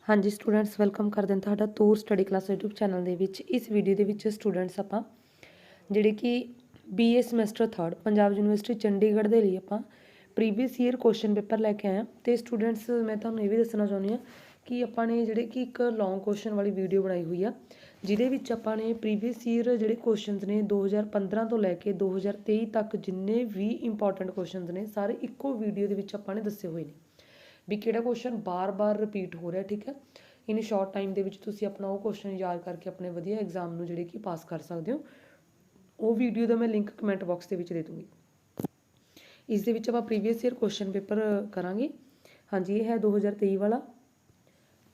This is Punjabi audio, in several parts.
हाँ जी स्टूडेंट्स वेलकम करते हैं तुहाडा तूर स्टडी क्लास यूट्यूब चैनल ਦੇ ਵਿੱਚ इस वीडियो ਦੇ ਵਿੱਚ स्टूडेंट्स ਆਪਾਂ ਜਿਹੜੇ कि BA semester 3 Punjab university Chandigarh ਦੇ ਲਈ ਆਪਾਂ ਪ੍ਰੀਵੀਅਸ ਈਅਰ ਕੁਐਸਚਨ ਪੇਪਰ ਲੈ ਕੇ ਆਏ ਹਾਂ ਤੇ ਸਟੂਡੈਂਟਸ ਮੈਂ ਤੁਹਾਨੂੰ ਇਹ ਵੀ ਦੱਸਣਾ ਚਾਹੁੰਦੀ ਹਾਂ ਕਿ ਆਪਾਂ ਨੇ ਜਿਹੜੇ ਕਿ ਇੱਕ ਲੌਂਗ ਕੁਐਸਚਨ ਵਾਲੀ ਵੀਡੀਓ ਬਣਾਈ ਹੋਈ ਆ ਜਿਹਦੇ ਵਿੱਚ ਆਪਾਂ ਨੇ ਪ੍ਰੀਵੀਅਸ ਈਅਰ ਜਿਹੜੇ ਕੁਐਸਚਨਸ ਨੇ 2015 ਤੋਂ ਲੈ ਕੇ 2023 ਤੱਕ ਜਿੰਨੇ ਵੀ ਇੰਪੋਰਟੈਂਟ ਕੁਐਸਚਨਸ ਨੇ ਸਾਰੇ ਇੱਕੋ ਵੀਡੀਓ ਦੇ ਵਿੱਚ ਆਪਾਂ ਨੇ ਦੱਸੇ ਹੋਏ ਨੇ ਵੀ ਕਿਹੜਾ ਕੁਐਸਚਨ ਬਾਰ-ਬਾਰ ਰਿਪੀਟ ਹੋ ਰਿਹਾ। ਠੀਕ ਹੈ, ਇਨ ਸ਼ਾਰਟ ਟਾਈਮ ਦੇ ਵਿੱਚ ਤੁਸੀਂ ਆਪਣਾ ਉਹ ਕੁਐਸਚਨ ਯਾਦ ਕਰਕੇ ਆਪਣੇ ਵਧੀਆ ਐਗਜ਼ਾਮ ਨੂੰ ਜਿਹੜੇ ਕਿ ਪਾਸ ਕਰ ਸਕਦੇ ਹੋ। ਉਹ ਵੀਡੀਓ ਦਾ ਮੈਂ ਲਿੰਕ ਕਮੈਂਟ ਬਾਕਸ ਦੇ ਵਿੱਚ ਦੇ ਦੂੰਗੀ। ਇਸ ਦੇ ਵਿੱਚ ਆਪਾਂ ਪ੍ਰੀਵੀਅਸ ਈਅਰ ਕੁਐਸਚਨ ਪੇਪਰ ਕਰਾਂਗੇ। ਹਾਂਜੀ, ਇਹ ਹੈ 2023 ਵਾਲਾ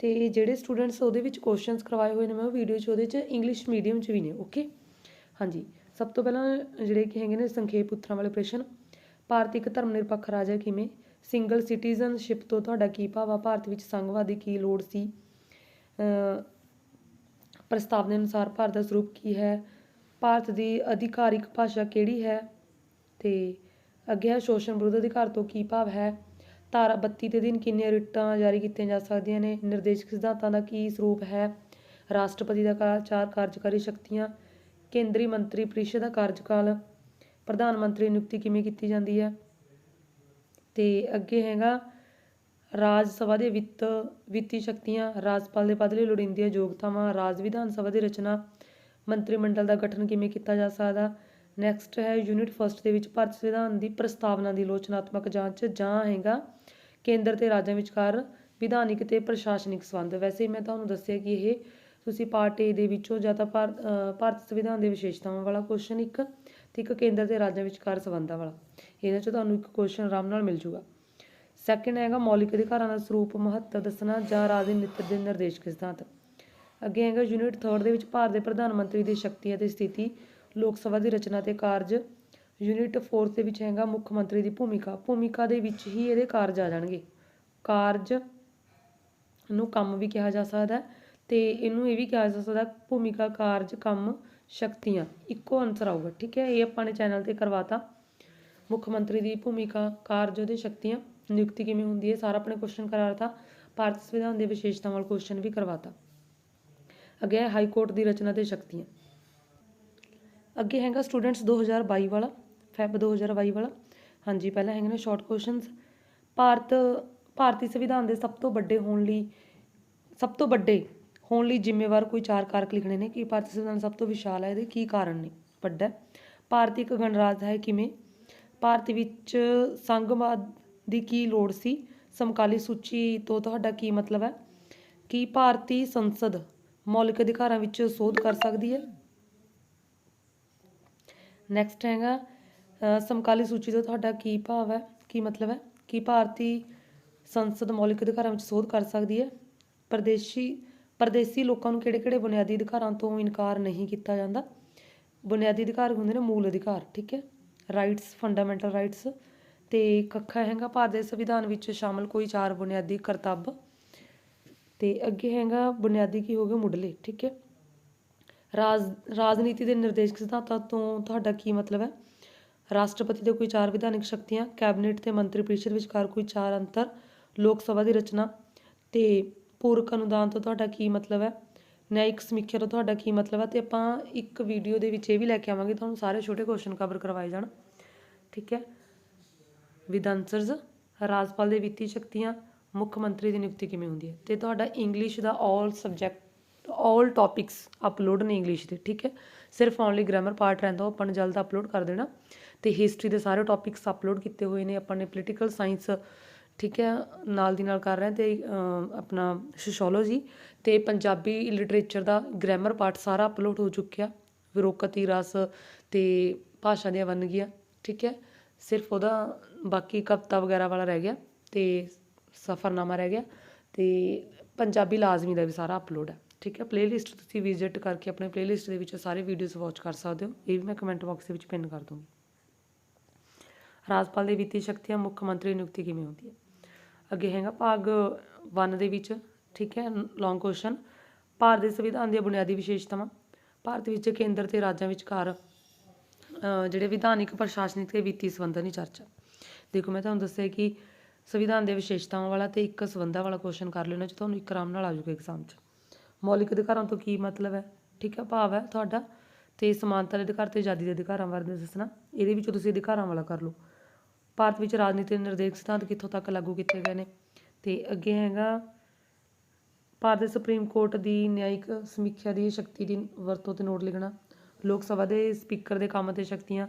ਤੇ ਜਿਹੜੇ ਸਟੂਡੈਂਟਸ ਉਹਦੇ ਵਿੱਚ ਕੁਐਸਚਨਸ ਕਰਵਾਏ ਹੋਏ ਨੇ ਮੈਂ ਉਹ ਵੀਡੀਓ 'ਚ ਉਹਦੇ 'ਚ ਇੰਗਲਿਸ਼ ਮੀਡੀਅਮ 'ਚ ਵੀ ਨੇ। ਓਕੇ, ਹਾਂਜੀ, ਸਭ ਤੋਂ ਪਹਿਲਾਂ ਜਿਹੜੇ ਕਿ ਹੈਗੇ ਨੇ ਸੰਖੇਪ ਉੱਤਰਾਂ ਵਾਲੇ ਪ੍ਰਸ਼ਨ। ਭਾਰਤ ਇੱਕ ਧਰਮ ਨਿਰਪੱਖ ਰਾਜ ਹੈ ਕਿਵੇਂ? ਸਿੰਗਲ ਸਿਟੀਜ਼ਨਸ਼ਿਪ ਤੋਂ ਤੁਹਾਡਾ ਕੀ ਭਾਵ ਆ? ਭਾਰਤ ਵਿੱਚ ਸੰਘਵਾਦ ਦੀ ਕੀ ਲੋੜ ਸੀ? ਪ੍ਰਸਤਾਵ ਦੇ ਅਨੁਸਾਰ ਭਾਰਤ ਦਾ ਸਰੂਪ ਕੀ ਹੈ? ਭਾਰਤ ਦੀ ਅਧਿਕਾਰਿਕ ਭਾਸ਼ਾ ਕਿਹੜੀ ਹੈ? ਤੇ ਅੱਗੇ ਹੈ ਸ਼ੋਸ਼ਣ ਵਿਰੁੱਧ ਅਧਿਕਾਰ ਤੋਂ ਕੀ ਭਾਵ ਹੈ? ਧਾਰਾ 32 ਦੇ ਦਿਨ ਕਿੰਨੀਆਂ ਰਿਟਾਂ ਜਾਰੀ ਕੀਤੀਆਂ ਜਾ ਸਕਦੀਆਂ ਨੇ? ਨਿਰਦੇਸ਼ਕ ਸਿਧਾਂਤਾਂ ਦਾ ਕੀ ਸਰੂਪ ਹੈ? ਰਾਸ਼ਟਰਪਤੀ ਦਾ ਚਾਰ ਕਾਰਜਕਾਰੀ ਸ਼ਕਤੀਆਂ। ਕੇਂਦਰੀ ਮੰਤਰੀ ਪਰਿਸ਼ਦ ਦਾ ਕਾਰਜਕਾਲ। ਪ੍ਰਧਾਨ ਮੰਤਰੀ ਨਿਯੁਕਤੀ ਕਿਵੇਂ ਕੀਤੀ ਜਾਂਦੀ ਹੈ? ਤੇ ਅੱਗੇ ਹੈਗਾ ਰਾਜ ਸਭਾ ਦੇ ਵਿੱਤੀ ਸ਼ਕਤੀਆਂ। ਰਾਜਪਾਲ ਦੇ ਪਦ ਲਈ ਲੋੜੀਂਦੀਆਂ ਯੋਗਤਾਵਾਂ। ਰਾਜ ਵਿਧਾਨ ਸਭਾ ਦੀ ਰਚਨਾ। ਮੰਤਰੀ ਮੰਡਲ ਦਾ ਗਠਨ ਕਿਵੇਂ ਕੀਤਾ ਜਾ ਸਕਦਾ? ਨੈਕਸਟ ਹੈ ਯੂਨਿਟ ਫਸਟ ਦੇ ਵਿੱਚ ਭਾਰਤ ਸੰਵਿਧਾਨ ਦੀ ਪ੍ਰਸਤਾਵਨਾ ਦੀ ਆਲੋਚਨਾਤਮਕ ਜਾਂਚ ਜਾਂ ਹੈਗਾ ਕੇਂਦਰ ਤੇ ਰਾਜਾਂ ਵਿਚਕਾਰ ਵਿਧਾਨਿਕ ਤੇ ਪ੍ਰਸ਼ਾਸਨਿਕ ਸੰਬੰਧ। ਵੈਸੇ ਮੈਂ ਤੁਹਾਨੂੰ ਦੱਸਿਆ ਕਿ ਇਹ ਤੁਸੀਂ ਪਾਰਟ ਏ ਦੇ ਵਿੱਚੋਂ ਜਾਂ ਤਾਂ ਭਾਰਤ ਸੰਵਿਧਾਨ ਦੇ ਵਿਸ਼ੇਸ਼ਤਾਵਾਂ ਵਾਲਾ ਕੁਐਸਚਨ ਇੱਕ ਤੇ ਇੱਕ ਕੇਂਦਰ ਤੇ ਰਾਜਾਂ ਵਿਚਕਾਰ ਸੰਬੰਧਾਂ ਵਾਲਾ, ਇਹਦੇ 'ਚ ਤੁਹਾਨੂੰ ਇੱਕ ਕੁਐਸਚਨ ਆਰਾਮ ਨਾਲ ਮਿਲ ਜੂਗਾ। ਸੈਕਿੰਡ ਹੈਗਾ ਮੌਲਿਕ ਅਧਿਕਾਰਾਂ ਦਾ ਸਰੂਪ ਮਹੱਤਵ ਦੱਸਣਾ ਜਾਂ ਰਾਜ ਦੇ ਨੀਤੀ ਦੇ ਨਿਰਦੇਸ਼ਕ ਸਿਧਾਂਤ। ਅੱਗੇ ਹੈਗਾ ਯੂਨਿਟ 3 ਦੇ ਵਿੱਚ ਭਾਰਤ ਦੇ ਪ੍ਰਧਾਨ ਮੰਤਰੀ ਦੀ ਸ਼ਕਤੀਆਂ ਅਤੇ ਸਥਿਤੀ। ਲੋਕ ਸਭਾ ਦੀ ਰਚਨਾ ਤੇ ਕਾਰਜ। ਯੂਨਿਟ 4 ਦੇ ਵਿੱਚ ਹੈਗਾ ਮੁੱਖ ਮੰਤਰੀ ਦੀ ਭੂਮਿਕਾ ਦੇ ਵਿੱਚ ਹੀ ਇਹਦੇ ਕਾਰਜ ਆ ਜਾਣਗੇ। ਕਾਰਜ ਨੂੰ ਕੰਮ ਵੀ ਕਿਹਾ ਜਾ ਸਕਦਾ ਤੇ ਇਹਨੂੰ ਇਹ ਵੀ ਕਿਹਾ ਜਾ ਸਕਦਾ ਭੂਮਿਕਾ, ਕਾਰਜ, ਕੰਮ, ਸ਼ਕਤੀਆਂ, ਇੱਕੋ ਆਨਸਰ ਆਊਗਾ। ਠੀਕ ਹੈ, ਇਹ ਆਪਾਂ ਨੇ ਚੈਨਲ ਤੇ ਕਰਵਾਤਾ। ਮੁੱਖ ਮੰਤਰੀ ਦੀ ਭੂਮਿਕਾ, ਕਾਰਜ, ਉਹਦੇ ਸ਼ਕਤੀਆਂ, ਨਿਯੁਕਤੀ ਕਿਵੇਂ ਹੁੰਦੀ ਹੈ, ਸਾਰਾ ਆਪਣੇ ਕੁਐਸਚਨ ਕਰਾਤਾ। ਭਾਰਤ ਸੰਵਿਧਾਨ ਦੇ ਵਿਸ਼ੇਸ਼ਤਾਵਾਂ ਵਾਲਾ ਕੁਐਸਚਨ ਵੀ ਕਰਵਾਤਾ। ਅੱਗੇ ਹੈ ਹਾਈ ਕੋਰਟ ਦੀ ਰਚਨਾ ਤੇ ਸ਼ਕਤੀਆਂ। ਅੱਗੇ ਹੈਗਾ ਸਟੂਡੈਂਟਸ 2022 ਵਾਲਾ, ਫੈਬ 2022 ਵਾਲਾ। ਹਾਂਜੀ, ਪਹਿਲਾਂ ਹੈਗੇ ਨੇ ਸ਼ਾਰਟ ਕੁਐਸਚਨਸ। ਭਾਰਤੀ ਸੰਵਿਧਾਨ ਦੇ ਸਭ ਤੋਂ ਵੱਡੇ ਹੋਣ ਲਈ ਜ਼ਿੰਮੇਵਾਰ ਕੋਈ ਚਾਰ ਕਾਰਕ ਲਿਖਣੇ ਨੇ ਕਿ ਭਾਰਤੀ ਸੰਵਿਧਾਨ ਸਭ ਤੋਂ ਵਿਸ਼ਾਲ ਹੈ, ਇਹਦੇ ਕੀ ਕਾਰਨ ਨੇ? ਵੱਡਾ। ਭਾਰਤ ਇੱਕ ਗਣਰਾਜ ਹੈ ਕਿਵੇਂ? ਭਾਰਤ ਵਿੱਚ ਸੰਘਵਾਦ ਦੀ ਕੀ ਲੋੜ ਸੀ? ਸਮਕਾਲੀ ਸੂਚੀ ਤੋਂ ਤੁਹਾਡਾ ਕੀ ਮਤਲਬ ਹੈ? ਕੀ ਭਾਰਤੀ ਸੰਸਦ ਮੌਲਿਕ ਅਧਿਕਾਰਾਂ ਵਿੱਚ ਸੋਧ ਕਰ ਸਕਦੀ ਹੈ? ਨੈਕਸਟ ਹੈਗਾ ਸਮਕਾਲੀ ਸੂਚੀ ਤੋਂ ਤੁਹਾਡਾ ਕੀ ਭਾਵ ਹੈ, ਕੀ ਮਤਲਬ ਹੈ? ਕੀ ਭਾਰਤੀ ਸੰਸਦ ਮੌਲਿਕ ਅਧਿਕਾਰਾਂ ਵਿੱਚ ਸੋਧ ਕਰ ਸਕਦੀ ਹੈ? ਪਰਦੇਸੀ ਲੋਕਾਂ ਨੂੰ ਕਿਹੜੇ ਬੁਨਿਆਦੀ ਅਧਿਕਾਰਾਂ ਤੋਂ ਇਨਕਾਰ ਨਹੀਂ ਕੀਤਾ ਜਾਂਦਾ? ਬੁਨਿਆਦੀ ਅਧਿਕਾਰ ਹੁੰਦੇ ਨੇ ਮੂਲ ਅਧਿਕਾਰ। ਠੀਕ ਹੈ, ਰਾਈਟਸ, ਫੰਡਾਮੈਂਟਲ ਰਾਈਟਸ। ਤੇ ਕੱਖਾ ਹੈਗਾ ਭਾਰਤ ਦੇ ਸੰਵਿਧਾਨ ਵਿੱਚ ਸ਼ਾਮਲ ਕੋਈ ਚਾਰ ਬੁਨਿਆਦੀ ਕਰਤੱਵ। ਤੇ ਅੱਗੇ ਹੈਗਾ ਬੁਨਿਆਦੀ ਕੀ ਹੋ ਗਏ? ਮੁੱਢਲੇ। ਠੀਕ ਹੈ, ਰਾਜਨੀਤੀ ਦੇ ਨਿਰਦੇਸ਼ਕ ਸਿਧਾਂਤਾਂ ਤੋਂ ਤੁਹਾਡਾ ਕੀ ਮਤਲਬ ਹੈ? ਰਾਸ਼ਟਰਪਤੀ ਦੇ ਕੋਈ ਚਾਰ ਵਿਧਾਨਿਕ ਸ਼ਕਤੀਆਂ। ਕੈਬਨਿਟ ਤੇ ਮੰਤਰੀ ਪਰਿਸ਼ਦ ਵਿਚਕਾਰ ਕੋਈ ਚਾਰ ਅੰਤਰ। ਲੋਕ ਸਭਾ ਦੀ ਰਚਨਾ ਤੇ ਪੂਰਕ ਅਨੁਦਾਨ ਤੋਂ ਤੁਹਾਡਾ ਕੀ ਮਤਲਬ ਹੈ? ਨਿਆਇਕ ਸਮੀਖਿਆ ਤੋਂ ਤੁਹਾਡਾ ਕੀ ਮਤਲਬ ਹੈ? ਤੇ ਆਪਾਂ ਇੱਕ ਵੀਡੀਓ ਦੇ ਵਿੱਚ ਇਹ ਵੀ ਲੈ ਕੇ ਆਵਾਂਗੇ ਤੁਹਾਨੂੰ ਸਾਰੇ ਛੋਟੇ ਕੁਐਸਚਨ ਕਵਰ ਕਰਵਾਏ ਜਾਣ। ਠੀਕ ਹੈ, ਵਿਦ ਆਨਸਰਸ। ਰਾਜਪਾਲ ਦੇ ਵਿੱਤੀ ਸ਼ਕਤੀਆਂ। ਮੁੱਖ ਮੰਤਰੀ ਦੀ ਨਿਯੁਕਤੀ ਕਿਵੇਂ ਹੁੰਦੀ ਹੈ? ਤੇ ਤੁਹਾਡਾ ਇੰਗਲਿਸ਼ ਦਾ ਆਲ ਟੌਪਿਕਸ ਅਪਲੋਡ ਨੇ ਇੰਗਲਿਸ਼ ਦੇ। ਠੀਕ ਹੈ, ਸਿਰਫ ਓਨਲੀ ਗ੍ਰਾਮਰ ਪਾਰਟ ਰਹਿੰਦਾ, ਉਹ ਆਪਾਂ ਨੇ ਜਲਦ ਅਪਲੋਡ ਕਰ ਦੇਣਾ। ਤੇ ਹਿਸਟਰੀ ਦੇ ਸਾਰੇ ਟੌਪਿਕਸ ਅਪਲੋਡ ਕੀਤੇ ਹੋਏ ਨੇ ਆਪਾਂ ਨੇ। ਪੋਲੀਟੀਕਲ ਸਾਇੰਸ, ਠੀਕ ਹੈ, ਨਾਲ ਦੀ ਨਾਲ ਕਰ ਰਹੇ ਤੇ ਆਪਣਾ ਸੋਸ਼ੋਲੋਜੀ ਤੇ ਪੰਜਾਬੀ ਲਿਟਰੇਚਰ ਦਾ ਗ੍ਰਾਮਰ ਪਾਰਟ ਸਾਰਾ ਅਪਲੋਡ ਹੋ ਚੁੱਕਿਆ। ਵਿਰੋਕਤੀ, ਰਸ ਤੇ ਭਾਸ਼ਾ ਦੀਆਂ ਵੰਨਗੀਆਂ। ਠੀਕ ਹੈ, ਸਿਰਫ ਉਹਦਾ ਬਾਕੀ ਕਵਿਤਾ ਵਗੈਰਾ ਵਾਲਾ ਰਹਿ ਗਿਆ ਤੇ ਸਫ਼ਰਨਾਮਾ ਰਹਿ ਗਿਆ ਤੇ ਪੰਜਾਬੀ ਲਾਜ਼ਮੀ ਦਾ ਵੀ ਸਾਰਾ ਅਪਲੋਡ ਹੈ। ਠੀਕ ਹੈ, ਪਲੇਲਿਸਟ ਤੁਸੀਂ ਵਿਜ਼ਿਟ ਕਰਕੇ ਆਪਣੇ ਪਲੇਲਿਸਟ ਦੇ ਵਿੱਚ ਸਾਰੇ ਵੀਡੀਓਜ਼ ਵਾਚ ਕਰ ਸਕਦੇ ਹੋ। ਇਹ ਵੀ ਮੈਂ ਕਮੈਂਟ ਬਾਕਸ ਦੇ ਵਿੱਚ ਪਿੰਨ ਕਰ ਦੂੰਗੀ। ਰਾਜਪਾਲ ਦੇ ਵਿੱਤੀ ਸ਼ਕਤੀਆਂ। ਮੁੱਖ ਮੰਤਰੀ ਨਿਯੁਕਤੀ ਕਿਵੇਂ ਹੁੰਦੀ ਹੈ? ਅੱਗੇ ਹੈਗਾ ਭਾਗ 1 ਦੇ ਵਿੱਚ। ਠੀਕ ਹੈ, ਲੌਂਗ ਕੁਐਸਚਨ। ਭਾਰਤ ਦੇ ਸੰਵਿਧਾਨ ਦੀਆਂ ਬੁਨਿਆਦੀ ਵਿਸ਼ੇਸ਼ਤਾਵਾਂ। ਭਾਰਤ ਵਿੱਚ ਕੇਂਦਰ ਤੇ ਰਾਜਾਂ ਵਿਚਕਾਰ ਜਿਹੜੇ ਵਿਧਾਨਿਕ, ਪ੍ਰਸ਼ਾਸਨਿਕ ਤੇ ਵਿੱਤੀ ਸੰਬੰਧਾਂ ਦੀ ਚਰਚਾ। ਦੇਖੋ, ਮੈਂ ਤੁਹਾਨੂੰ ਦੱਸਿਆ ਕਿ ਸੰਵਿਧਾਨ ਦੇ ਵਿਸ਼ੇਸ਼ਤਾਵਾਂ ਵਾਲਾ ਤੇ ਇੱਕ ਸੰਬੰਧਾਂ ਵਾਲਾ ਕੁਐਸਚਨ ਕਰ ਲਿਓ, ਇਹਨਾਂ 'ਚ ਤੁਹਾਨੂੰ ਇੱਕ ਆਰਾਮ ਨਾਲ ਆ ਜਾਊਗਾ ਐਗਜ਼ਾਮ 'ਚ। ਮੌਲਿਕ ਅਧਿਕਾਰਾਂ ਤੋਂ ਕੀ ਮਤਲਬ ਹੈ, ਠੀਕ ਹੈ, ਭਾਵ ਹੈ ਤੁਹਾਡਾ, ਤੇ ਸਮਾਨਤਾ ਦੇ ਅਧਿਕਾਰ ਤੇ ਆਜ਼ਾਦੀ ਦੇ ਅਧਿਕਾਰਾਂ ਬਾਰੇ ਦੱਸਣਾ। ਇਹਦੇ ਵਿੱਚੋਂ ਤੁਸੀਂ ਅਧਿਕਾਰਾਂ ਵਾਲਾ ਕਰ ਲਓ। ਭਾਰਤ ਵਿੱਚ ਰਾਜਨੀਤੀ ਦੇ ਨਿਰਦੇਸ਼ ਸਿਧਾਂਤ ਕਿੱਥੋਂ ਤੱਕ ਲਾਗੂ ਕੀਤੇ ਗਏ ਨੇ। ਤੇ ਅੱਗੇ ਹੈਗਾ ਭਾਰਤ ਦੇ ਸੁਪਰੀਮ ਕੋਰਟ ਦੀ ਨਿਆਇਕ ਸਮੀਖਿਆ ਦੀ ਸ਼ਕਤੀ ਦੀ ਵਰਤੋਂ ਤੇ ਨੋਟ ਲਿਖਣਾ। ਲੋਕ ਸਭਾ ਦੇ ਸਪੀਕਰ ਦੇ ਕੰਮ ਅਤੇ ਸ਼ਕਤੀਆਂ।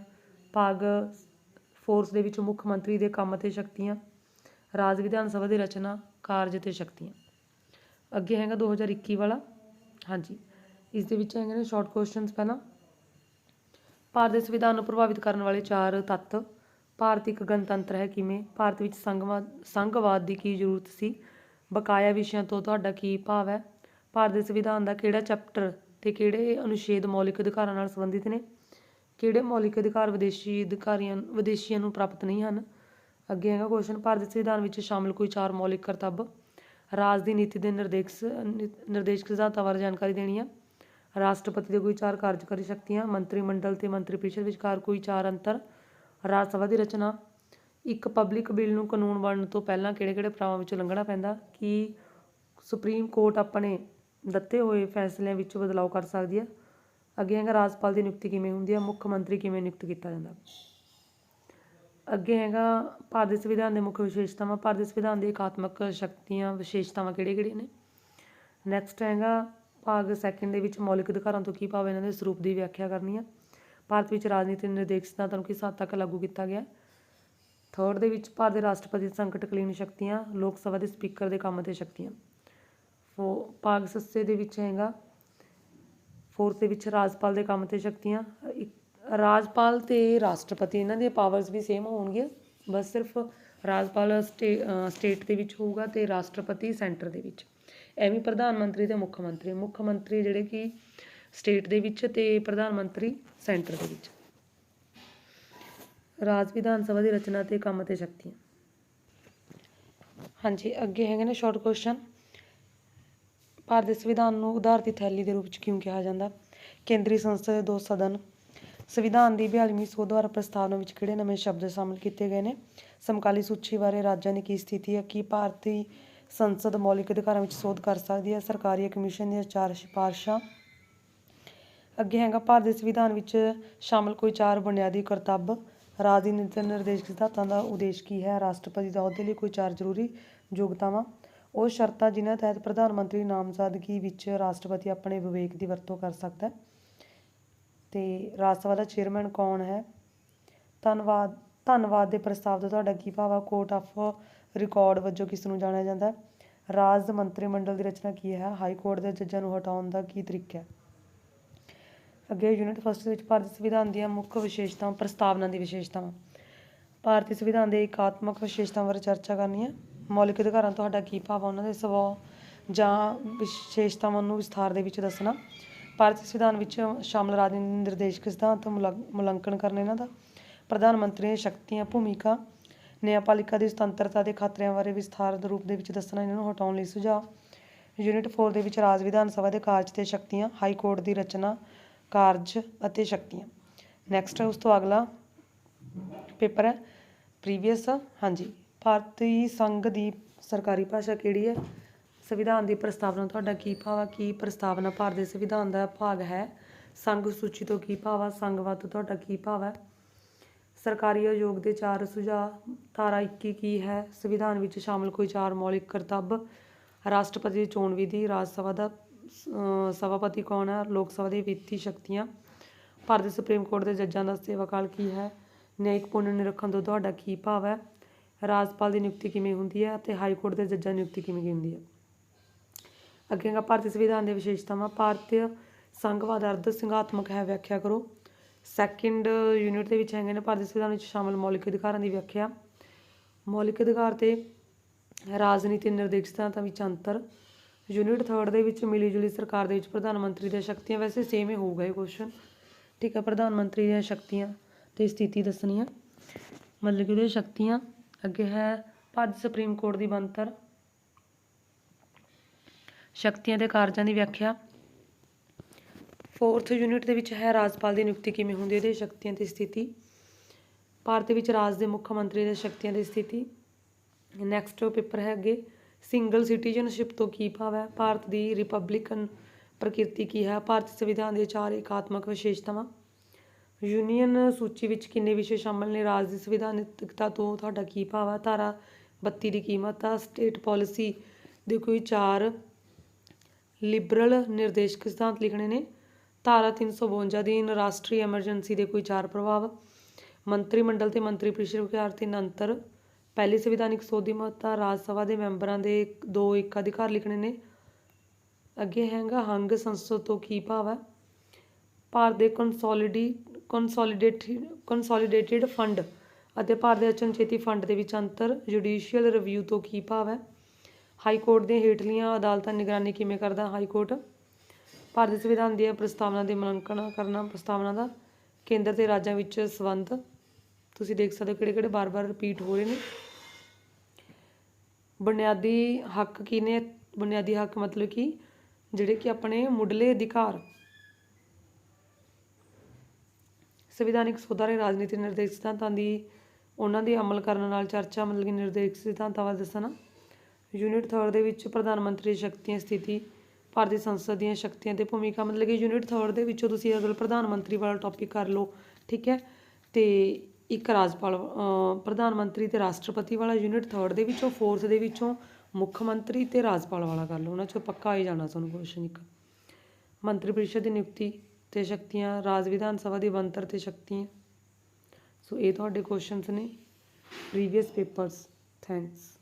ਭਾਗ ਫੋਰਸ ਦੇ ਵਿੱਚ ਮੁੱਖ ਮੰਤਰੀ ਦੇ ਕੰਮ ਅਤੇ ਸ਼ਕਤੀਆਂ। ਰਾਜ ਵਿਧਾਨ ਸਭਾ ਦੀ ਰਚਨਾ, ਕਾਰਜ ਅਤੇ ਸ਼ਕਤੀਆਂ। ਅੱਗੇ ਹੈਗਾ 2021 ਵਾਲਾ, ਹਾਂਜੀ, ਇਸ ਦੇ ਵਿੱਚ ਹੈਗੇ ਨੇ ਸ਼ਾਰਟ ਕੁਐਸਚਨਸ। ਪਹਿਲਾਂ ਭਾਰਤ ਦੇ ਸੰਵਿਧਾਨ ਨੂੰ ਪ੍ਰਭਾਵਿਤ ਕਰਨ ਵਾਲੇ 4 ਤੱਤ। ਭਾਰਤ ਇੱਕ ਗਣਤੰਤਰ ਹੈ ਕਿਵੇਂ। ਭਾਰਤ ਵਿੱਚ ਸੰਘਵਾਦ ਦੀ ਕੀ ਜ਼ਰੂਰਤ ਸੀ। ਬਕਾਇਆ ਵਿਸ਼ਿਆਂ ਤੋਂ ਤੁਹਾਡਾ ਕੀ ਭਾਵ ਹੈ। ਭਾਰਤ ਦੇ ਸੰਵਿਧਾਨ ਦਾ ਕਿਹੜਾ ਚੈਪਟਰ ਤੇ ਕਿਹੜੇ ਅਨੁਛੇਦ ਮੌਲਿਕ ਅਧਿਕਾਰਾਂ ਨਾਲ ਸੰਬੰਧਿਤ ਨੇ। ਕਿਹੜੇ ਮੌਲਿਕ ਅਧਿਕਾਰ ਵਿਦੇਸ਼ੀਆਂ ਨੂੰ ਪ੍ਰਾਪਤ ਨਹੀਂ ਹਨ। ਅੱਗੇ ਹੈਗਾ ਕੁਐਸਚਨ ਭਾਰਤ ਦੇ ਸੰਵਿਧਾਨ ਵਿੱਚ ਸ਼ਾਮਲ ਕੋਈ 4 ਮੌਲਿਕ ਕਰਤੱਵ। ਰਾਜ ਦੀ ਨੀਤੀ ਦੇ ਨਿਰਦੇਸ਼ਕ ਸਿਧਾਂਤਾਂ ਬਾਰੇ ਜਾਣਕਾਰੀ ਦੇਣੀ ਆ। ਰਾਸ਼ਟਰਪਤੀ ਦੇ ਕੋਈ 4 ਕਾਰਜਕਾਰੀ ਸ਼ਕਤੀਆਂ। ਮੰਤਰੀ ਮੰਡਲ ਤੇ ਮੰਤਰੀ ਪਰਿਸ਼ਦ ਵਿਚਕਾਰ ਕੋਈ 4 ਅੰਤਰ। ਰਾਜ ਸਭਾ ਦੀ ਰਚਨਾ। ਇੱਕ ਪਬਲਿਕ ਬਿੱਲ ਨੂੰ ਕਾਨੂੰਨ ਬਣਨ ਤੋਂ ਪਹਿਲਾਂ ਕਿਹੜੇ ਕਿਹੜੇ ਪੜਾਵਾਂ ਵਿੱਚੋਂ ਲੰਘਣਾ ਪੈਂਦਾ। ਕਿ ਸੁਪਰੀਮ ਕੋਰਟ ਆਪਣੇ ਦਿੱਤੇ ਹੋਏ ਫੈਸਲਿਆਂ ਵਿੱਚ ਬਦਲਾਅ ਕਰ ਸਕਦੀ ਹੈ। ਅੱਗੇ ਹੈਗਾ ਰਾਜਪਾਲ ਦੀ ਨਿਯੁਕਤੀ ਕਿਵੇਂ ਹੁੰਦੀ ਹੈ। ਮੁੱਖ ਮੰਤਰੀ ਕਿਵੇਂ ਨਿਯੁਕਤ ਕੀਤਾ ਜਾਂਦਾ। ਅੱਗੇ ਹੈਗਾ ਭਾਰਤ ਦੇ ਸੰਵਿਧਾਨ ਦੇ ਮੁੱਖ ਵਿਸ਼ੇਸ਼ਤਾਵਾਂ। ਭਾਰਤ ਦੇ ਸੰਵਿਧਾਨ ਦੀ ਇਕਾਤਮਕ ਸ਼ਕਤੀਆਂ ਵਿਸ਼ੇਸ਼ਤਾਵਾਂ ਕਿਹੜੀਆਂ ਨੇ। ਨੈਕਸਟ ਹੈਗਾ ਭਾਗ ਸੈਕਿੰਡ ਦੇ ਵਿੱਚ ਮੌਲਿਕ ਅਧਿਕਾਰਾਂ ਤੋਂ ਕੀ ਭਾਵ, ਇਹਨਾਂ ਦੇ ਸਰੂਪ ਦੀ ਵਿਆਖਿਆ ਕਰਨੀ ਆ। ਭਾਰਤ ਵਿੱਚ ਰਾਜਨੀਤੀ ਨਿਰਦੇਸ਼ ਸਿਧਾਂਤਾਂ ਨੂੰ ਕਿਸ ਹੱਦ ਤੱਕ ਲਾਗੂ ਕੀਤਾ ਗਿਆ। ਥਰਡ ਦੇ ਵਿੱਚ ਭਾਰਤ ਦੇ ਰਾਸ਼ਟਰਪਤੀ ਸੰਕਟਕਾਲੀਨ ਸ਼ਕਤੀਆਂ। ਲੋਕ ਸਭਾ ਦੇ ਸਪੀਕਰ ਦੇ ਕੰਮ ਅਤੇ ਸ਼ਕਤੀਆਂ। ਭਾਗ ਸੱਸੇ ਦੇ ਵਿੱਚ ਹੈਗਾ ਫੋਰਥ ਦੇ ਵਿੱਚ ਰਾਜਪਾਲ ਦੇ ਕੰਮ ਅਤੇ ਸ਼ਕਤੀਆਂ। ਰਾਜਪਾਲ ਤੇ ਰਾਸ਼ਟਰਪਤੀ ਇਹਨਾਂ ਦੀਆਂ ਪਾਵਰਸ ਵੀ ਸੇਮ ਹੋਣਗੀਆਂ, ਬਸ ਸਿਰਫ ਰਾਜਪਾਲ ਸਟੇਟ ਦੇ ਵਿੱਚ ਹੋਊਗਾ ਤੇ ਰਾਸ਼ਟਰਪਤੀ ਸੈਂਟਰ ਦੇ ਵਿੱਚ। ਐਵੇਂ ਪ੍ਰਧਾਨ ਮੰਤਰੀ ਤੇ ਮੁੱਖ ਮੰਤਰੀ ਜਿਹੜੇ ਕਿ ਸਟੇਟ ਦੇ ਵਿੱਚ ਤੇ ਪ੍ਰਧਾਨ ਮੰਤਰੀ ਸੈਂਟਰ ਦੇ ਵਿੱਚ। ਰਾਜ ਵਿਧਾਨ ਸਭਾ ਦੀ ਰਚਨਾ ਤੇ ਕੰਮ ਅਤੇ ਸ਼ਕਤੀਆਂ। ਹਾਂਜੀ, ਅੱਗੇ ਹੈਗੇ ਨੇ ਸ਼ਾਰਟ ਕੁਐਸਚਨ। ਭਾਰਤ ਦੇ ਸੰਵਿਧਾਨ ਨੂੰ ਉਧਾਰ ਦੀ ਥੈਲੀ ਦੇ ਰੂਪ 'ਚ ਕਿਉਂ ਕਿਹਾ ਜਾਂਦਾ। ਕੇਂਦਰੀ ਸੰਸਦ ਦੇ 2 ਸਦਨ। ਸੰਵਿਧਾਨ ਦੀ 42ਵੀਂ ਸੋਧ ਦੁਆਰਾ ਪ੍ਰਸਤਾਵਨਾ ਵਿੱਚ ਕਿਹੜੇ ਨਵੇਂ ਸ਼ਬਦ ਸ਼ਾਮਲ ਕੀਤੇ ਗਏ ਨੇ। ਸਮਕਾਲੀ ਸੂਚੀ ਬਾਰੇ ਰਾਜਾਂ ਦੀ ਕੀ ਸਥਿਤੀ ਹੈ। ਕੀ ਭਾਰਤੀ ਸੰਸਦ ਮੌਲਿਕ ਅਧਿਕਾਰਾਂ ਵਿੱਚ ਸੋਧ ਕਰ ਸਕਦੀ ਹੈ। ਸਰਕਾਰੀ ਕਮਿਸ਼ਨ ਦੀਆਂ 4 ਸਿਫਾਰਸ਼ਾਂ। ਅੱਗੇ ਹੈਗਾ ਭਾਰਤ ਦੇ ਸੰਵਿਧਾਨ ਵਿੱਚ ਸ਼ਾਮਲ ਕੋਈ 4 ਬੁਨਿਆਦੀ ਕਰਤੱਵ। ਰਾਜ ਦੀ ਨੀਤੀ ਨਿਰਦੇਸ਼ਕ ਸਿਧਾਂਤਾਂ ਦਾ ਉਦੇਸ਼ ਕੀ ਹੈ। ਰਾਸ਼ਟਰਪਤੀ ਦੇ ਅਹੁਦੇ ਲਈ ਕੋਈ 4 ਜ਼ਰੂਰੀ ਯੋਗਤਾਵਾਂ। ਉਹ ਸ਼ਰਤਾਂ ਜਿਨ੍ਹਾਂ ਤਹਿਤ ਪ੍ਰਧਾਨ ਮੰਤਰੀ ਨਾਮਜ਼ਦਗੀ ਵਿੱਚ ਰਾਸ਼ਟਰਪਤੀ ਆਪਣੇ ਵਿਵੇਕ ਦੀ ਵਰਤੋਂ ਕਰ ਸਕਦਾ। ਤੇ ਰਾਜ ਸਭਾ ਦਾ ਚੇਅਰਮੈਨ ਕੌਣ ਹੈ। ਧੰਨਵਾਦ ਦੇ ਪ੍ਰਸਤਾਵ ਦਾ ਤੁਹਾਡਾ ਕੀ ਭਾਵ ਆ। ਕੋਰਟ ਆਫ ਰਿਕਾਰਡ ਵਜੋਂ ਕਿਸ ਨੂੰ ਜਾਣਿਆ ਜਾਂਦਾ। ਰਾਜ ਮੰਤਰੀ ਮੰਡਲ ਦੀ ਰਚਨਾ ਕੀ ਹੈ। ਹਾਈ ਕੋਰਟ ਦੇ ਜੱਜਾਂ ਨੂੰ ਹਟਾਉਣ ਦਾ ਕੀ ਤਰੀਕਾ ਹੈ। ਅੱਗੇ ਯੂਨਿਟ ਫਸਟ ਦੇ ਵਿੱਚ ਭਾਰਤੀ ਸੰਵਿਧਾਨ ਦੀਆਂ ਮੁੱਖ ਵਿਸ਼ੇਸ਼ਤਾਵਾਂ, ਪ੍ਰਸਤਾਵਨਾ ਦੀ ਵਿਸ਼ੇਸ਼ਤਾਵਾਂ। ਭਾਰਤੀ ਸੰਵਿਧਾਨ ਦੇ ਇਕਾਤਮਕ ਵਿਸ਼ੇਸ਼ਤਾਵਾਂ ਬਾਰੇ ਚਰਚਾ ਕਰਨੀ ਹੈ। ਮੌਲਿਕ ਅਧਿਕਾਰਾਂ ਤੁਹਾਡਾ ਕੀ ਭਾਵ ਆ, ਉਹਨਾਂ ਦੇ ਸੁਭਾਅ ਜਾਂ ਵਿਸ਼ੇਸ਼ਤਾਵਾਂ ਨੂੰ ਵਿਸਥਾਰ ਦੇ ਵਿੱਚ ਦੱਸਣਾ। ਭਾਰਤੀ ਸੰਵਿਧਾਨ ਵਿੱਚ ਸ਼ਾਮਲ ਰਾਜਨੀਤੀ ਨਿਰਦੇਸ਼ਕ ਸਿਧਾਂਤ ਮੁਲਾਂਕਣ ਕਰਨਾ ਇਹਨਾਂ ਦਾ। ਪ੍ਰਧਾਨ ਮੰਤਰੀ ਦੀਆਂ ਸ਼ਕਤੀਆਂ, ਭੂਮਿਕਾ। ਨਿਆਂਪਾਲਿਕਾ ਦੀ ਸੁਤੰਤਰਤਾ ਦੇ ਖਤਰਿਆਂ ਬਾਰੇ ਵਿਸਥਾਰ ਦੇ ਰੂਪ ਦੇ ਵਿੱਚ ਦੱਸਣਾ, ਇਹਨਾਂ ਨੂੰ ਹਟਾਉਣ ਲਈ ਸੁਝਾਅ। ਯੂਨਿਟ 4 ਦੇ ਵਿੱਚ ਰਾਜ ਵਿਧਾਨ ਸਭਾ ਦੇ ਕਾਰਜ ਤੇ ਸ਼ਕਤੀਆਂ। ਹਾਈ ਕੋਰਟ ਦੀ ਰਚਨਾ, ਕਾਰਜ ਅਤੇ ਸ਼ਕਤੀਆਂ। ਨੈਕਸਟ ਉਸ ਤੋਂ ਅਗਲਾ ਪੇਪਰ ਹੈ ਪ੍ਰੀਵੀਅਸ। ਹਾਂਜੀ, ਭਾਰਤੀ ਸੰਘ ਦੀ ਸਰਕਾਰੀ ਭਾਸ਼ਾ ਕਿਹੜੀ ਹੈ। ਸੰਵਿਧਾਨ ਦੀ ਪ੍ਰਸਤਾਵਨਾ ਤੁਹਾਡਾ ਕੀ ਭਾਵ ਆ। ਕੀ ਪ੍ਰਸਤਾਵਨਾ ਭਾਰਤ ਦੇ ਸੰਵਿਧਾਨ ਦਾ ਭਾਗ ਹੈ। ਸੰਘ ਸੂਚੀ ਤੋਂ ਕੀ ਭਾਵ ਆ। ਸੰਘਵਾਦ ਤੋਂ ਤੁਹਾਡਾ ਕੀ ਭਾਵ ਹੈ। ਸਰਕਾਰੀ ਆਯੋਗ ਦੇ 4 ਸੁਝਾਅ। ਧਾਰਾ 21 ਕੀ ਹੈ। ਸੰਵਿਧਾਨ ਵਿੱਚ ਸ਼ਾਮਲ ਕੋਈ 4 ਮੌਲਿਕ ਕਰਤੱਵ। ਰਾਸ਼ਟਰਪਤੀ ਦੀ ਚੋਣ ਵਿਧੀ। ਰਾਜ ਸਭਾ ਦਾ ਸਭਾਪਤੀ ਕੌਣ ਹੈ। ਲੋਕ ਸਭਾ ਦੀ ਵਿੱਤੀ ਸ਼ਕਤੀਆਂ। ਭਾਰਤ ਦੇ ਸੁਪਰੀਮ ਕੋਰਟ ਦੇ ਜੱਜਾਂ ਦਾ ਸੇਵਾ ਕਾਲ ਕੀ ਹੈ। ਨਿਆਇਕ ਪੁਨਰ ਨਿਰੀਖਣ ਤੋਂ ਤੁਹਾਡਾ ਕੀ ਭਾਵ ਹੈ। ਰਾਜਪਾਲ ਦੀ ਨਿਯੁਕਤੀ ਕਿਵੇਂ ਹੁੰਦੀ ਹੈ ਅਤੇ ਹਾਈ ਕੋਰਟ ਦੇ ਜੱਜਾਂ ਦੀ ਨਿਯੁਕਤੀ ਕਿਵੇਂ ਹੁੰਦੀ ਹੈ। ਅੱਗੇ ਹੈਗਾ ਭਾਰਤੀ ਸੰਵਿਧਾਨ ਦੀਆਂ ਵਿਸ਼ੇਸ਼ਤਾਵਾਂ। ਭਾਰਤੀ ਸੰਘਵਾਦ ਅਰਧ ਸਿੰਘਾਤਮਕ ਹੈ, ਵਿਆਖਿਆ ਕਰੋ। ਸੈਕਿੰਡ ਯੂਨਿਟ ਦੇ ਵਿੱਚ ਹੈਗੇ ਨੇ ਭਾਰਤੀ ਸੰਵਿਧਾਨ ਵਿੱਚ ਸ਼ਾਮਲ ਮੌਲਿਕ ਅਧਿਕਾਰਾਂ ਦੀ ਵਿਆਖਿਆ। ਮੌਲਿਕ ਅਧਿਕਾਰ ਤੇ ਰਾਜਨੀਤੀ ਨਿਰਦੇਸ਼ਕ ਸਿਧਾਂਤਾਂ ਵਿੱਚ ਅੰਤਰ। ਯੂਨਿਟ 3 ਦੇ ਵਿੱਚ ਮਿਲੀ ਜੁਲੀ ਸਰਕਾਰ ਦੇ ਵਿੱਚ ਪ੍ਰਧਾਨ ਮੰਤਰੀ ਦੀਆਂ ਸ਼ਕਤੀਆਂ। ਵੈਸੇ ਸੇਮ ਹੀ ਹੋਊਗਾ ਇਹ ਕੁਐਸਚਨ, ਠੀਕ ਹੈ। ਪ੍ਰਧਾਨ ਮੰਤਰੀ ਦੀਆਂ ਸ਼ਕਤੀਆਂ ਤੇ ਸਥਿਤੀ ਦੱਸਣੀ ਆ, ਮਤਲਬ ਕਿ ਉਹਦੀਆਂ ਸ਼ਕਤੀਆਂ। ਅੱਗੇ ਹੈ ਭਾਰਤ ਸੁਪਰੀਮ ਕੋਰਟ ਦੀ ਬਣਤਰ, ਸ਼ਕਤੀਆਂ ਤੇ ਕਾਰਜਾਂ ਦੀ ਵਿਆਖਿਆ। ਫੋਰਥ ਯੂਨਿਟ ਦੇ ਵਿੱਚ ਹੈ ਰਾਜਪਾਲ ਦੀ ਨਿਯੁਕਤੀ ਕਿਵੇਂ ਹੁੰਦੀ ਹੈ, ਇਹਦੀਆਂ ਸ਼ਕਤੀਆਂ ਤੇ ਸਥਿਤੀ। ਭਾਰਤ ਵਿੱਚ ਰਾਜ ਦੇ ਮੁੱਖ ਮੰਤਰੀ ਦੀਆਂ ਸ਼ਕਤੀਆਂ ਦੀ ਸਥਿਤੀ। ਨੈਕਸਟ ਪੇਪਰ ਹੈ ਅੱਗੇ ਸਿੰਗਲ ਸਿਟੀਜ਼ਨਸ਼ਿਪ ਤੋਂ ਕੀ ਭਾਵ ਹੈ। ਭਾਰਤ ਦੀ ਰਿਪਬਲਿਕਨ ਪ੍ਰਕਿਰਤੀ ਕੀ ਹੈ। ਭਾਰਤੀ ਸੰਵਿਧਾਨ ਦੇ 4 ਏਕਾਤਮਕ ਵਿਸ਼ੇਸ਼ਤਾਵਾਂ। ਯੂਨੀਅਨ ਸੂਚੀ ਵਿੱਚ ਕਿੰਨੇ ਵਿਸ਼ੇ ਸ਼ਾਮਲ ਨੇ। ਰਾਜ ਦੀ ਸੰਵਿਧਾਨਿਕਤਾ ਤੋਂ ਤੁਹਾਡਾ ਕੀ ਭਾਵ ਹੈ। ਧਾਰਾ 32 ਦੀ ਕੀਮਤ ਆ। ਸਟੇਟ ਪਾਲਿਸੀ ਦੇ ਕੋਈ 4 ਲਿਬਰਲ ਨਿਰਦੇਸ਼ਕ ਸਿਧਾਂਤ ਲਿਖਣੇ ਨੇ। ਧਾਰਾ 352 ਅਧੀਨ ਰਾਸ਼ਟਰੀ ਐਮਰਜੈਂਸੀ ਦੇ ਕੋਈ 4 ਪ੍ਰਭਾਵ। ਮੰਤਰੀ ਮੰਡਲ ਤੇ ਮੰਤਰੀ ਪਰਿਸ਼ਦ ਵਿਚਕਾਰ 3 ਅੰਤਰ। ਪਹਿਲੀ ਸੰਵਿਧਾਨਿਕ ਸੋਧ ਦੀ ਮਹੱਤਤਾ। ਰਾਜ ਸਭਾ ਦੇ ਮੈਂਬਰਾਂ ਦੇ 2 ਏਕਾਧਿਕਾਰ ਲਿਖਣੇ ਨੇ। ਅੱਗੇ ਹੈਗਾ ਹੰਗ ਸੰਸਦ ਤੋਂ ਕੀ ਭਾਵ ਹੈ। ਭਾਰਤ ਦੇ ਕੰਸੋਲੀਡੇਟਿਡ ਫੰਡ ਅਤੇ ਭਾਰਤ ਦੇ ਅਚਨਚੇਤੀ ਫੰਡ ਦੇ ਵਿੱਚ ਅੰਤਰ। ਜੁਡੀਸ਼ੀਅਲ ਰਿਵਿਊ ਤੋਂ ਕੀ ਭਾਵ ਹੈ। ਹਾਈ ਕੋਰਟ ਦੀਆਂ ਹੇਠਲੀਆਂ ਅਦਾਲਤਾਂ ਨਿਗਰਾਨੀ ਕਿਵੇਂ ਕਰਦਾ। High court. ਭਾਰਤ ਦੇ ਸੰਵਿਧਾਨ ਦੀਆਂ ਪ੍ਰਸਤਾਵਨਾ ਦੇ ਮੁਲਾਂਕਣ ਕਰਨਾ। ਪ੍ਰਸਤਾਵਨਾ ਦਾ ਕੇਂਦਰ ਤੇ ਰਾਜਾਂ ਵਿੱਚ ਸੰਬੰਧ ਤੁਸੀਂ ਦੇਖ ਸਕਦੇ ਹੋ ਕਿਹੜੇ ਕਿਹੜੇ ਬਾਰ-ਬਾਰ ਰਿਪੀਟ ਹੋ ਰਹੇ ਨੇ। ਬੁਨਿਆਦੀ ਹੱਕ ਕੀ ਨੇ। ਬੁਨਿਆਦੀ ਹੱਕ ਮਤਲਬ ਕਿ ਜਿਹੜੇ ਕਿ ਆਪਣੇ ਮੁੱਢਲੇ ਅਧਿਕਾਰ। ਸੰਵਿਧਾਨਿਕ ਸੋਧਾਂ ਦੇ ਰਾਜਨੀਤਿਕ ਨਿਰਦੇਸ਼ਕ ਸਿਧਾਂਤਾਂ ਦੀ ਉਹਨਾਂ ਦੀ ਅਮਲ ਕਰਨ ਨਾਲ ਚਰਚਾ ਮਤਲਬ ਕਿ ਨਿਰਦੇਸ਼ਕ ਸਿਧਾਂਤਾਂ ਬਾਰੇ ਦੱਸਣਾ। ਯੂਨਿਟ 3 ਦੇ ਵਿੱਚ ਪ੍ਰਧਾਨ ਮੰਤਰੀ ਦੀ ਸ਼ਕਤੀਆਂ ਸਥਿਤੀ। ਭਾਰਤੀ ਸੰਸਦ ਦੀਆਂ ਸ਼ਕਤੀਆਂ ਤੇ ਭੂਮਿਕਾ ਮਤਲਬ ਕਿ ਯੂਨਿਟ 3 ਦੇ ਵਿੱਚੋਂ ਤੁਸੀਂ ਅਗਰ ਪ੍ਰਧਾਨ ਮੰਤਰੀ ਵਾਲਾ ਟੌਪਿਕ ਕਰ ਲਓ ਠੀਕ ਹੈ। ਅਤੇ ਇੱਕ ਰਾਜਪਾਲ ਪ੍ਰਧਾਨ ਮੰਤਰੀ ਅਤੇ ਰਾਸ਼ਟਰਪਤੀ ਵਾਲਾ ਯੂਨਿਟ 3 ਦੇ ਵਿੱਚੋਂ। 4th ਦੇ ਵਿੱਚੋਂ ਮੁੱਖ ਮੰਤਰੀ ਅਤੇ ਰਾਜਪਾਲ ਵਾਲਾ ਕਰ ਲਓ। ਉਹਨਾਂ 'ਚੋਂ ਪੱਕਾ ਆ ਜਾਣਾ ਤੁਹਾਨੂੰ ਕੁਐਸਚਨ ਇੱਕ। ਮੰਤਰੀ ਪਰਿਸ਼ਦ ਦੀ ਨਿਯੁਕਤੀ ਅਤੇ ਸ਼ਕਤੀਆਂ। ਰਾਜ ਵਿਧਾਨ ਸਭਾ ਦੀ ਬਣਤਰ ਅਤੇ ਸ਼ਕਤੀਆਂ। ਸੋ ਇਹ ਤੁਹਾਡੇ ਕੁਐਸਚਨਸ ਨੇ ਪ੍ਰੀਵੀਅਸ ਪੇਪਰਸ। ਥੈਂਕਸ।